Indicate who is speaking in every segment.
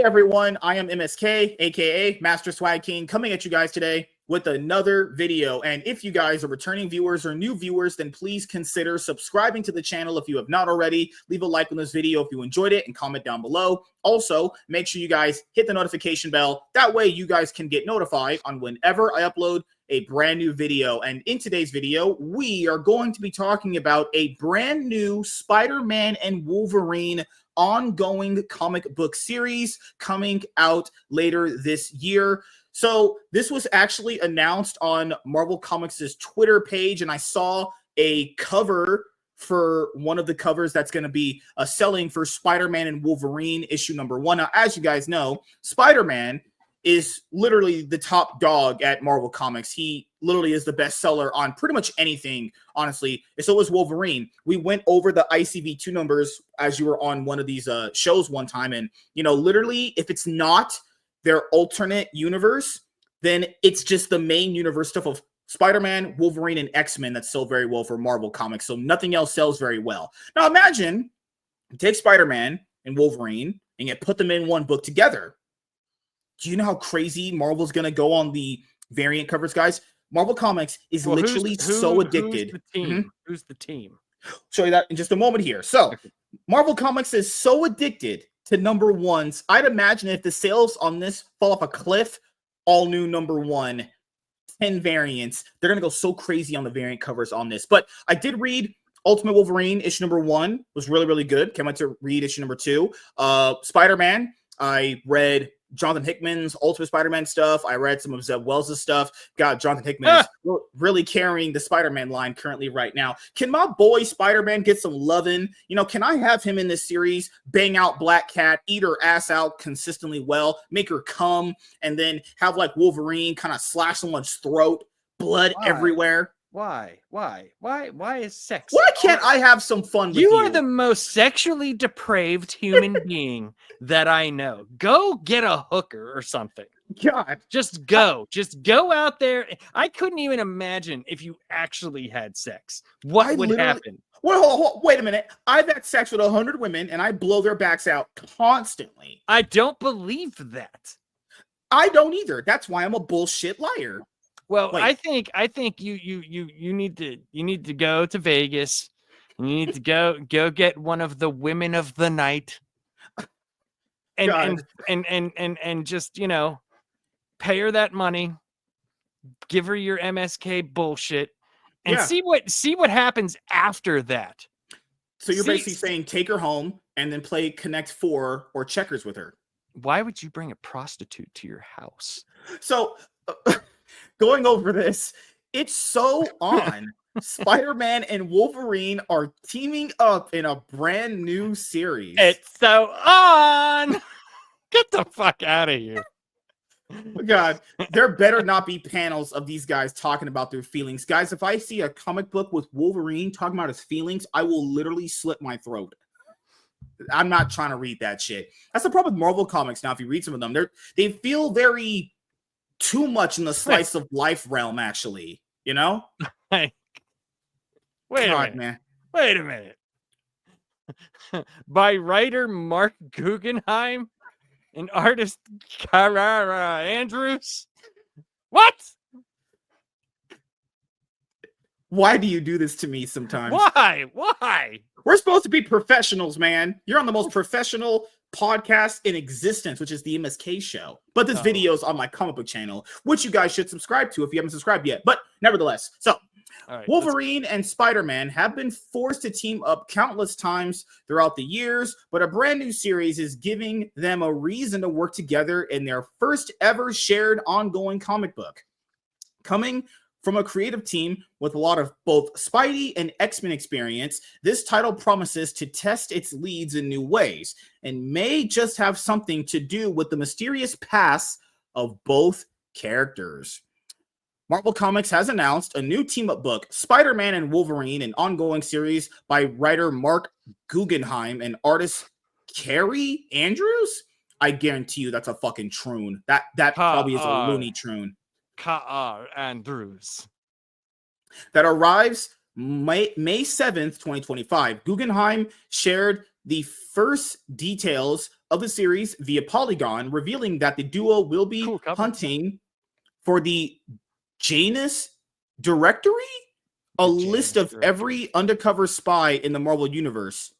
Speaker 1: Everyone, I am MSK, aka Master Swag King, coming at you guys today with another video. And if you guys are returning viewers or new viewers, then please consider subscribing to the channel if you have not already. Leave a like on this video if you enjoyed it and comment down below. Also, make sure you guys hit the notification bell. That way you guys can get notified on whenever I upload a brand new video. And in today's video, we are going to be talking about a brand new Spider-Man and Wolverine ongoing comic book series coming out later this year. So this was actually announced on Marvel Comics' Twitter page, and I saw a cover for one of the covers that's going to be selling for Spider-Man and Wolverine issue number 1. Now, as you guys know, Spider-Man is literally the top dog at Marvel Comics. He literally is the best seller on pretty much anything, honestly. And so is Wolverine. We went over the ICV2 numbers as you were on one of these shows one time. And, you know, literally, if it's not their alternate universe, then it's just the main universe stuff of Spider-Man, Wolverine, and X-Men that sell very well for Marvel Comics. So nothing else sells very well. Now imagine you take Spider-Man and Wolverine and you put them in one book together. Do you know how crazy Marvel's going to go on the variant covers, guys? Marvel Comics is literally so addicted.
Speaker 2: Who's the team? Who's the team?
Speaker 1: Show you that in just a moment here. So Marvel Comics is so addicted to number ones. I'd imagine if the sales on this fall off a cliff, all new number 1, 10 variants, they're going to go so crazy on the variant covers on this. But I did read Ultimate Wolverine issue number 1 was really, really good. Can't wait to read issue number 2. Spider-Man, I read Jonathan Hickman's Ultimate Spider-Man stuff. I read some of Zeb Wells' stuff. God, Jonathan Hickman is really carrying the Spider-Man line currently right now. Can my boy Spider-Man get some lovin'? You know, can I have him in this series bang out Black Cat, eat her ass out consistently well, make her come, and then have like Wolverine kind of slash someone's throat, blood everywhere?
Speaker 2: Why is sex?
Speaker 1: Why can't I have some fun with you?
Speaker 2: You are the most sexually depraved human being that I know. Go get a hooker or something.
Speaker 1: God.
Speaker 2: Just go. Just go out there. I couldn't even imagine if you actually had sex. What would happen?
Speaker 1: Well, wait a minute. I've had sex with 100 women and I blow their backs out constantly.
Speaker 2: I don't believe that.
Speaker 1: I don't either. That's why I'm a bullshit liar.
Speaker 2: Well, wait. I think you need to go to Vegas. You need to go get one of the women of the night, and just, you know, pay her that money, give her your MSK bullshit, and see what happens after that.
Speaker 1: So you're basically saying take her home and then play Connect 4 or checkers with her.
Speaker 2: Why would you bring a prostitute to your house?
Speaker 1: So. Going over this, it's so on. Spider-Man and Wolverine are teaming up in a brand new series.
Speaker 2: It's so on. Get the fuck out of here.
Speaker 1: God, there better not be panels of these guys talking about their feelings. Guys, if I see a comic book with Wolverine talking about his feelings, I will literally slit my throat. I'm not trying to read that shit. That's the problem with Marvel Comics now. If you read some of them, they feel very too much in the slice of life realm, actually, you know?
Speaker 2: Wait a minute. By writer Mark Guggenheim and artist Carrara Andrews? What?
Speaker 1: Why do you do this to me sometimes?
Speaker 2: Why?
Speaker 1: We're supposed to be professionals, man. You're on the most professional podcast in existence, which is the MSK show. But this video is on my comic book channel, which you guys should subscribe to if you haven't subscribed yet. But nevertheless, so Wolverine and Spider-Man have been forced to team up countless times throughout the years, but a brand new series is giving them a reason to work together in their first ever shared ongoing comic book. Coming from a creative team with a lot of both Spidey and X-Men experience, this title promises to test its leads in new ways and may just have something to do with the mysterious past of both characters. Marvel Comics has announced a new team-up book, Spider-Man and Wolverine, an ongoing series by writer Mark Guggenheim and artist Carrie Andrews. I guarantee you that's a fucking troon. That probably is a Looney Troon.
Speaker 2: Andrews.
Speaker 1: That arrives May 7th, 2025. Guggenheim shared the first details of the series via Polygon, revealing that the duo will be hunting for the Janus Directory, a list of every undercover spy in the Marvel Universe.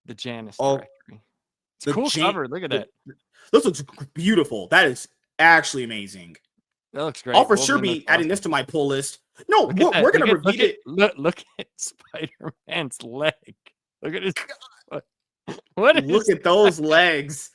Speaker 2: The Janus Directory. It's a cool cover. Look at that.
Speaker 1: This looks beautiful. That is actually amazing.
Speaker 2: That looks great.
Speaker 1: I'll for sure be adding this to my pull list. No, we're going to repeat it.
Speaker 2: Look at Spider-Man's leg. Look at his foot. Look
Speaker 1: at those legs.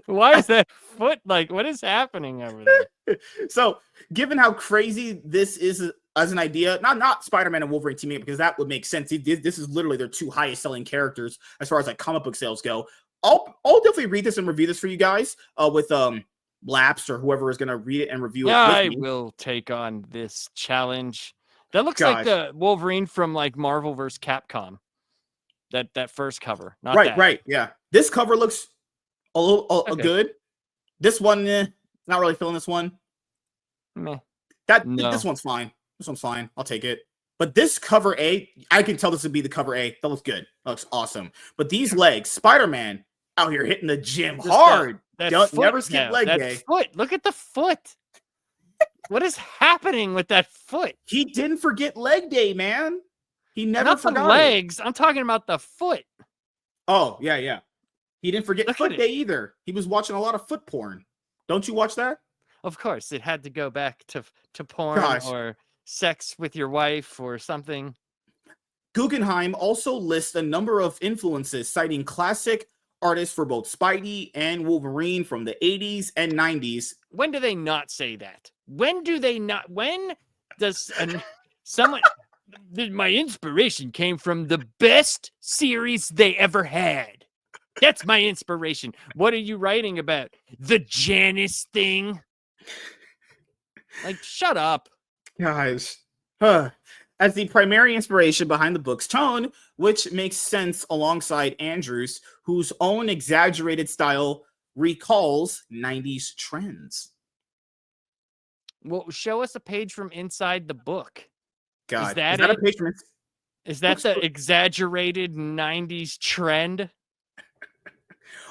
Speaker 2: Why is that foot like? What is happening over there?
Speaker 1: So, given how crazy this is as an idea, not Spider-Man and Wolverine teaming up, because that would make sense. This is literally their two highest selling characters as far as like comic book sales go. I'll definitely read this and review this for you guys with Laps or whoever is going to read it and review it.
Speaker 2: I will take on this challenge. That looks like the Wolverine from like Marvel vs. Capcom. That first cover, not
Speaker 1: right, yeah. This cover looks a little good. This one, not really feeling this one.
Speaker 2: Meh.
Speaker 1: This one's fine. This one's fine. I'll take it. But this cover A, I can tell this would be the cover A. That looks good. That looks awesome. But these legs, Spider-Man out here hitting the gym hard. Never skip leg day.
Speaker 2: Foot. Look at the foot. What is happening with that foot?
Speaker 1: He didn't forget leg day, man. He never forgot
Speaker 2: the legs. I'm talking about the foot.
Speaker 1: Oh, yeah. He didn't forget foot day either. He was watching a lot of foot porn. Don't you watch that?
Speaker 2: Of course. It had to go back to porn or sex with your wife or something.
Speaker 1: Guggenheim also lists a number of influences, citing classic artists for both Spidey and Wolverine from the 80s and 90s.
Speaker 2: When do they not say that? When do they not? When does someone... My inspiration came from the best series they ever had. That's my inspiration. What are you writing about? The Janus thing? Like, shut up.
Speaker 1: Guys. As the primary inspiration behind the book's tone, which makes sense alongside Andrews, whose own exaggerated style recalls 90s trends.
Speaker 2: Well, show us a page from inside the book.
Speaker 1: God, is that a page from?
Speaker 2: Is that the exaggerated 90s trend?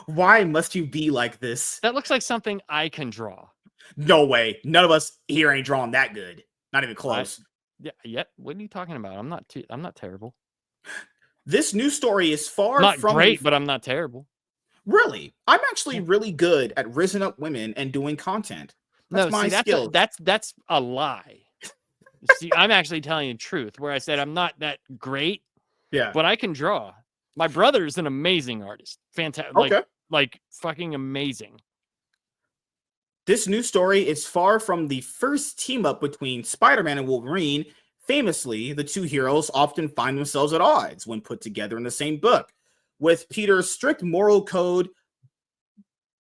Speaker 1: Why must you be like this?
Speaker 2: That looks like something I can draw.
Speaker 1: No way. None of us here ain't drawing that good. Not even close.
Speaker 2: Yeah. What are you talking about? I'm not terrible.
Speaker 1: This new story is far
Speaker 2: not
Speaker 1: from
Speaker 2: great, but I'm not terrible.
Speaker 1: Really? I'm actually really good at risen up women and doing content. That's my skill.
Speaker 2: That's a lie. See, I'm actually telling you the truth, where I said I'm not that great.
Speaker 1: Yeah.
Speaker 2: But I can draw. My brother is an amazing artist. Fantastic.
Speaker 1: Okay.
Speaker 2: Like fucking amazing.
Speaker 1: This new story is far from the first team up between Spider-Man and Wolverine. Famously, the two heroes often find themselves at odds when put together in the same book, with Peter's strict moral code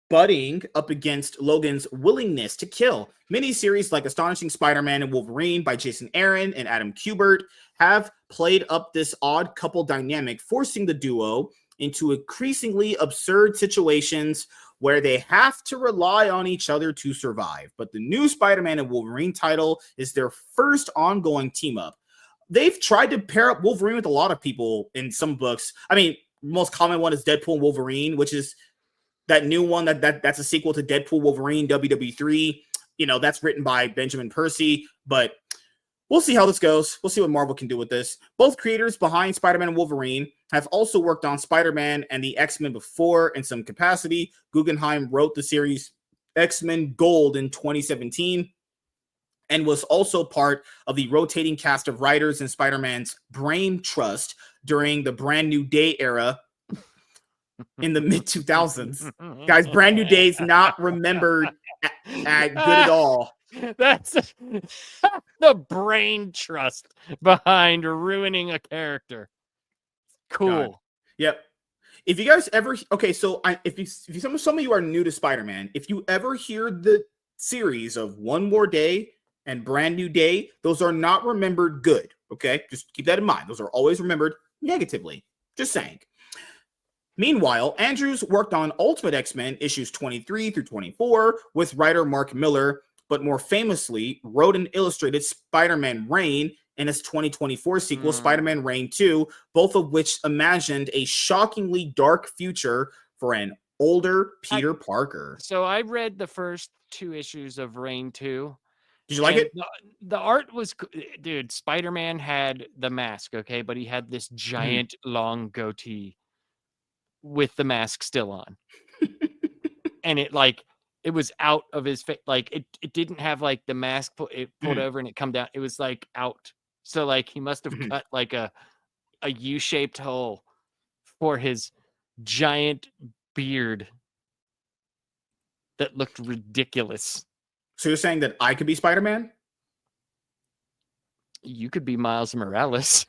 Speaker 1: butting up against Logan's willingness to kill. Miniseries like Astonishing Spider-Man and Wolverine by Jason Aaron and Adam Kubert have played up this odd couple dynamic, forcing the duo into increasingly absurd situations where they have to rely on each other to survive. But the new Spider-Man and Wolverine title is their first ongoing team-up. They've tried to pair up Wolverine with a lot of people in some books. I mean, most common one is Deadpool and Wolverine, which is that new one that's a sequel to Deadpool Wolverine WW3. You know, that's written by Benjamin Percy, but we'll see how this goes. We'll see what Marvel can do with this. Both creators behind Spider-Man and Wolverine have also worked on Spider-Man and the X-Men before in some capacity. Guggenheim wrote the series X-Men Gold in 2017 and was also part of the rotating cast of writers in Spider-Man's Brain Trust during the Brand New Day era in the mid-2000s. Guys, Brand New Day is not remembered at good at all.
Speaker 2: That's the brain trust behind ruining a character. Cool.
Speaker 1: God. Yep. If you guys ever so if some of you are new to Spider-Man, if you ever hear the series of One More Day and Brand New Day, those are not remembered good. Okay, just keep that in mind. Those are always remembered negatively. Just saying. Meanwhile, Andrews worked on Ultimate X-Men issues 23 through 24 with writer Mark Miller, but more famously wrote and illustrated Spider-Man Reign in its 2024 sequel, Spider-Man Reign 2, both of which imagined a shockingly dark future for an older Peter Parker.
Speaker 2: So I read the first 2 issues of Reign 2.
Speaker 1: Did you like it?
Speaker 2: The art was, dude, Spider-Man had the mask, okay, but he had this giant long goatee with the mask still on. And it was out of his face. Like it didn't have like the mask pulled over and it come down. It was like out. So like he must have cut like a U-shaped hole for his giant beard that looked ridiculous.
Speaker 1: So you're saying that I could be Spider-Man?
Speaker 2: You could be Miles Morales.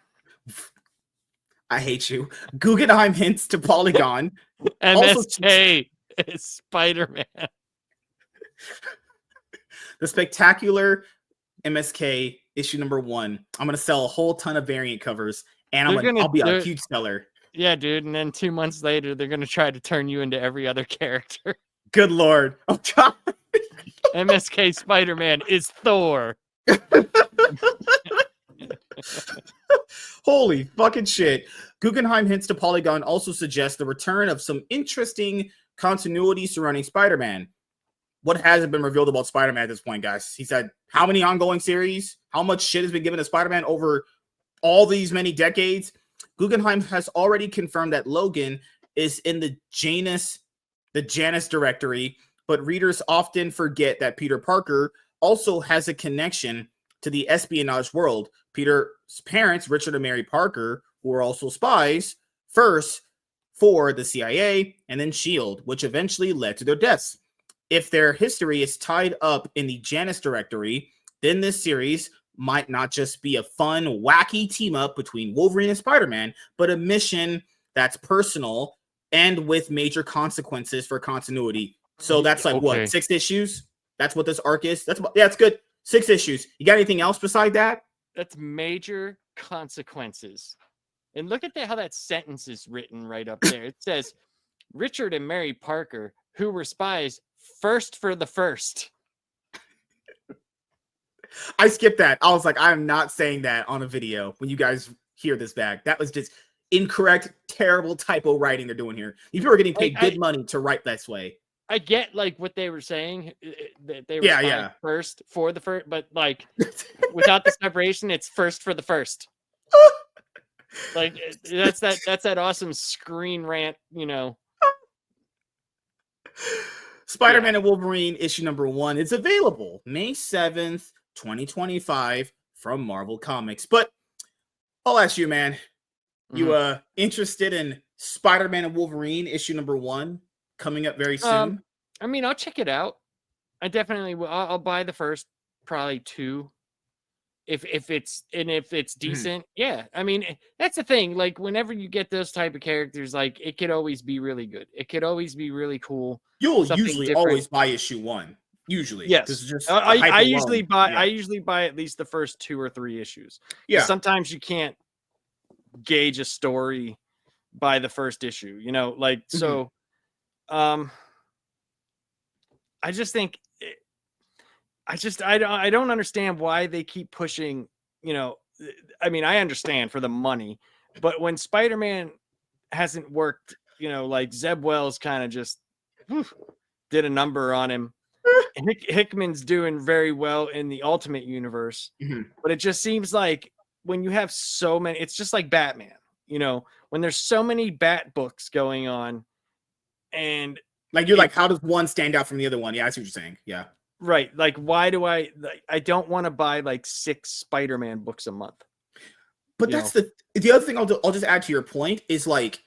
Speaker 1: I hate you. Guggenheim hints to Polygon.
Speaker 2: MSK is Spider-Man.
Speaker 1: The Spectacular MSK issue number 1. I'm gonna sell a whole ton of variant covers, and I'll be a huge seller.
Speaker 2: Yeah, dude. And then 2 months later, they're gonna try to turn you into every other character.
Speaker 1: Good Lord. Oh God.
Speaker 2: MSK Spider-Man is Thor.
Speaker 1: Holy fucking shit. Guggenheim hints to Polygon also suggests the return of some interesting continuity surrounding Spider-Man. What hasn't been revealed about Spider-Man at this point, guys? He said, how many ongoing series? How much shit has been given to Spider-Man over all these many decades? Guggenheim has already confirmed that Logan is in the Janus directory, but readers often forget that Peter Parker also has a connection to the espionage world. Peter's parents, Richard and Mary Parker, who were also spies, first for the CIA and then S.H.I.E.L.D., which eventually led to their deaths. If their history is tied up in the Janus directory, then this series might not just be a fun, wacky team-up between Wolverine and Spider-Man, but a mission that's personal and with major consequences for continuity. So that's like, what, 6 issues? That's what this arc is? That's good. 6 issues. You got anything else beside that?
Speaker 2: That's major consequences. And look at how that sentence is written right up there. It says, Richard and Mary Parker, who were spies, first for the first.
Speaker 1: I skipped that. I was like, I'm not saying that on a video when you guys hear this back. That was just incorrect, terrible typo writing they're doing here. These people are getting paid good money to write this way.
Speaker 2: I get like what they were saying, that they were first for the first, but like without the separation, it's first for the first. Like that's that awesome screen rant, you know.
Speaker 1: Spider-Man and Wolverine issue number 1 is available May 7th, 2025 from Marvel Comics. But I'll ask you, man, you interested in Spider-Man and Wolverine issue number 1 coming up very soon?
Speaker 2: I mean, I'll check it out. I definitely will. I'll buy the first probably 2 if it's decent. Yeah, I mean, that's the thing. Like whenever you get those type of characters, like it could always be really good. It could always be really cool.
Speaker 1: You'll usually always buy issue 1. Usually,
Speaker 2: yes.
Speaker 1: Just
Speaker 2: I usually buy. I usually buy at least the first 2 or 3 issues.
Speaker 1: Yeah.
Speaker 2: Sometimes you can't gauge a story by the first issue. You know, like so. I just think. I don't understand why they keep pushing, you know, I mean, I understand for the money, but when Spider-Man hasn't worked, you know, like Zeb Wells kind of just did a number on him. Hickman's doing very well in the Ultimate Universe, but it just seems like when you have so many, it's just like Batman, you know, when there's so many Bat books going on and
Speaker 1: like, you're like, how does one stand out from the other one? Yeah, I see what you're saying. Yeah.
Speaker 2: Right. Like, why do I don't want to buy like 6 Spider-Man books a month.
Speaker 1: But that's the other thing I'll just add to your point is like,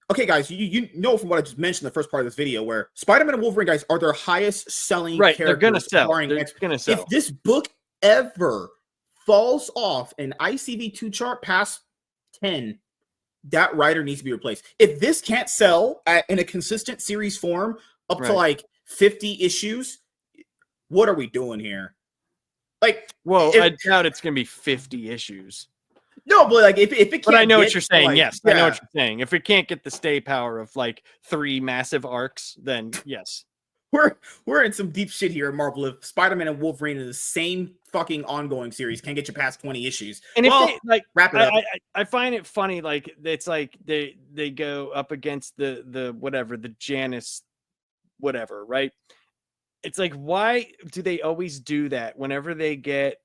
Speaker 1: okay, guys, you know from what I just mentioned in the first part of this video, where Spider-Man and Wolverine, guys, are their highest selling characters.
Speaker 2: They're gonna sell. They're gonna sell.
Speaker 1: If this book ever falls off an ICV2 chart past 10, that writer needs to be replaced. If this can't sell in a consistent series form up to like 50 issues, what are we doing here? Like,
Speaker 2: well, I doubt it's gonna be 50 issues.
Speaker 1: No, but like if it can't.
Speaker 2: But I know what you're saying. Like, yes, I know what you're saying. If it can't get the stay power of like 3 massive arcs, then yes.
Speaker 1: we're in some deep shit here at Marvel. If Spider-Man and Wolverine in the same fucking ongoing series can't get you past 20 issues.
Speaker 2: And
Speaker 1: well,
Speaker 2: if they like
Speaker 1: wrap it up.
Speaker 2: I find it funny, like it's like they go up against the whatever, the Janus whatever, right? It's like, why do they always do that whenever they get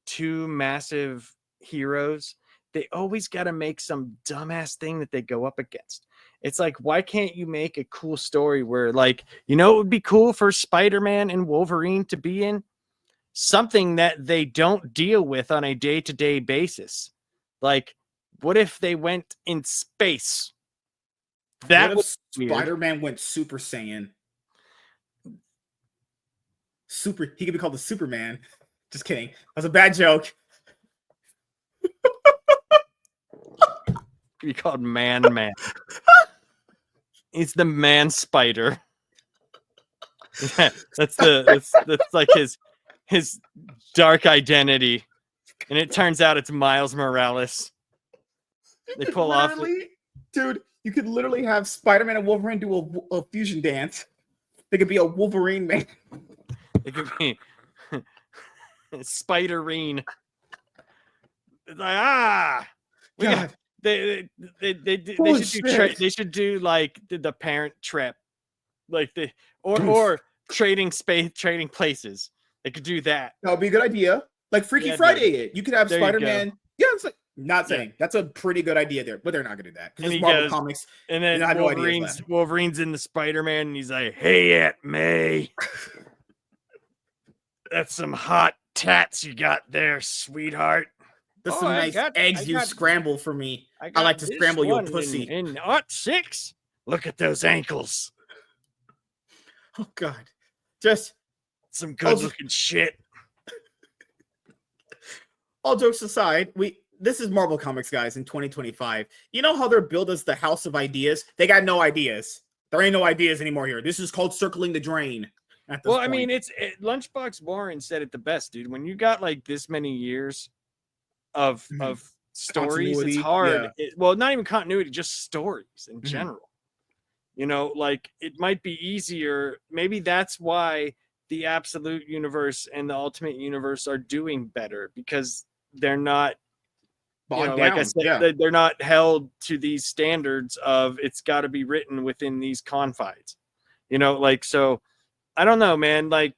Speaker 2: two massive heroes? They always got to make some dumbass thing that they go up against. It's like, why can't you make a cool story where, like, you know, it would be cool for Spider-Man and Wolverine to be in something that they don't deal with on a day-to-day basis. Like, what if they went in space? That was
Speaker 1: Spider-Man went Super Saiyan. He could be called the Superman. Just kidding. That was a bad joke.
Speaker 2: Be called Man. He's the Man Spider. that's like his dark identity, and it turns out it's Miles Morales. They pull off,
Speaker 1: dude. You could literally have Spider-Man and Wolverine do a fusion dance. They could be a Wolverine man.
Speaker 2: It could be Spiderine. It's like, they should do like the Parent Trap, like or trading places. They could do that.
Speaker 1: That would be a good idea. Like Freaky Friday. You could have Spider-Man. Yeah, it's like not saying that's a pretty good idea there, but they're not gonna do that because it's Marvel Comics.
Speaker 2: And then Wolverine's in the Spider-Man, and he's like, "Hey, Aunt May, that's some hot tats you got there, sweetheart.
Speaker 1: That's some nice eggs you scramble for me. I like to scramble your pussy.
Speaker 2: In '06, look at those ankles.
Speaker 1: Oh God, just
Speaker 2: some good-looking shit."
Speaker 1: All jokes aside, this is Marvel Comics, guys, in 2025. You know how they're billed as the House of Ideas? They got no ideas. There ain't no ideas anymore here. This is called circling the drain.
Speaker 2: Well, I mean, Lunchbox Warren said it the best, dude. When you got like this many years of stories, it's hard.
Speaker 1: Yeah.
Speaker 2: Well, not even continuity, just stories in general. You know, like it might be easier. Maybe that's why the Absolute Universe and the Ultimate Universe are doing better, because they're not, like I said, they're not held to these standards of it's got to be written within these confines. You know, like, so I don't know, man. Like,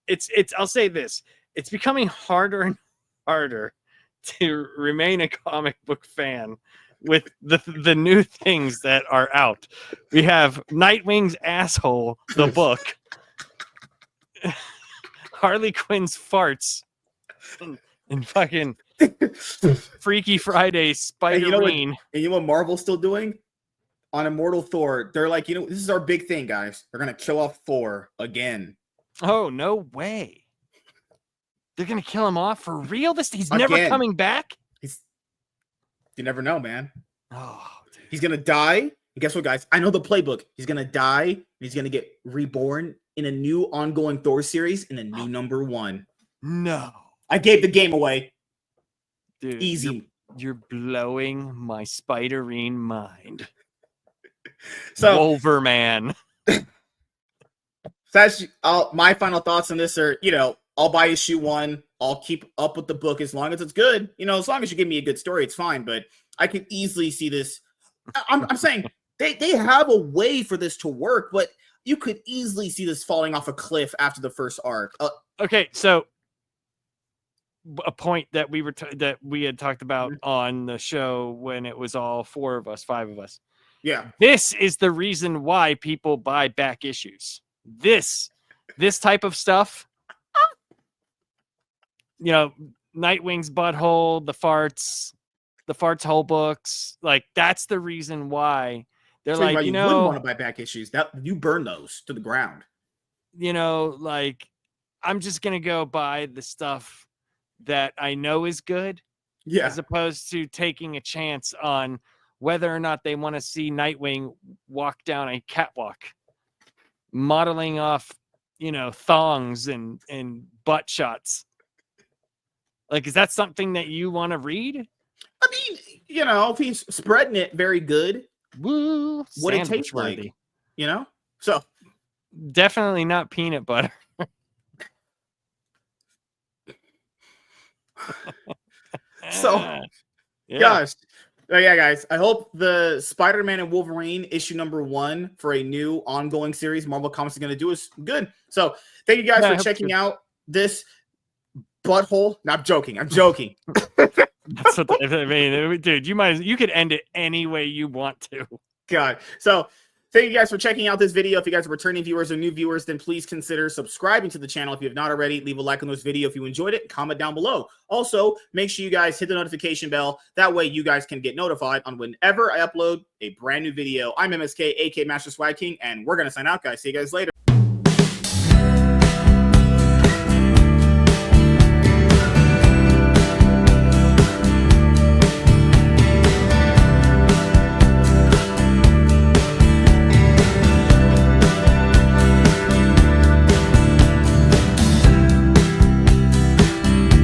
Speaker 2: it's. I'll say this: it's becoming harder and harder to remain a comic book fan with the new things that are out. We have Nightwing's Asshole, the book, Harley Quinn's farts, and fucking Freaky Friday Spiderine.
Speaker 1: And you know what Marvel's still doing? On Immortal Thor, they're like, this is our big thing, guys. They're gonna kill off Thor again.
Speaker 2: Oh, no way. They're gonna kill him off for real? He's never coming back?
Speaker 1: You never know, man.
Speaker 2: Oh, dude.
Speaker 1: He's gonna die. And guess what, guys? I know the playbook. He's gonna die, and he's gonna get reborn in a new ongoing Thor series in a new #1.
Speaker 2: No.
Speaker 1: I gave the game away.
Speaker 2: Dude,
Speaker 1: easy.
Speaker 2: You're blowing my Spiderine mind.
Speaker 1: So,
Speaker 2: Wolverman.
Speaker 1: So that's my final thoughts on this are, I'll buy issue 1. I'll keep up with the book as long as it's good. As long as you give me a good story, it's fine. But I could easily see this. I'm saying they have a way for this to work, but you could easily see this falling off a cliff after the first arc.
Speaker 2: Okay, so a point that we had talked about on the show when it was all 5 of us.
Speaker 1: Yeah.
Speaker 2: This is the reason why people buy back issues. This type of stuff, Nightwing's butthole, the farts whole books, like that's the reason why they're like, you
Speaker 1: wouldn't want to buy back issues. That you burn those to the ground.
Speaker 2: Like I'm just gonna go buy the stuff that I know is good, as opposed to taking a chance on whether or not they want to see Nightwing walk down a catwalk, modeling off, thongs and butt shots. Like, is that something that you want to read?
Speaker 1: I mean, if he's spreading it very good,
Speaker 2: woo,
Speaker 1: what it tastes like, So
Speaker 2: Definitely not peanut butter.
Speaker 1: So,
Speaker 2: yeah.
Speaker 1: gosh. Oh, yeah, guys. I hope the Spider-Man and Wolverine issue #1 for a new ongoing series Marvel Comics is going to do is good. So, thank you guys for checking out this butthole. No, I'm joking. I'm joking.
Speaker 2: That's what I mean, dude. You could end it any way you want to.
Speaker 1: God. So, thank you guys for checking out this video. If you guys are returning viewers or new viewers, then please consider subscribing to the channel if you have not already. Leave a like on this video if you enjoyed it. Comment down below. Also, make sure you guys hit the notification bell. That way you guys can get notified on whenever I upload a brand new video. I'm MSK, aka Master Swag King, and we're going to sign out, guys. See you guys later.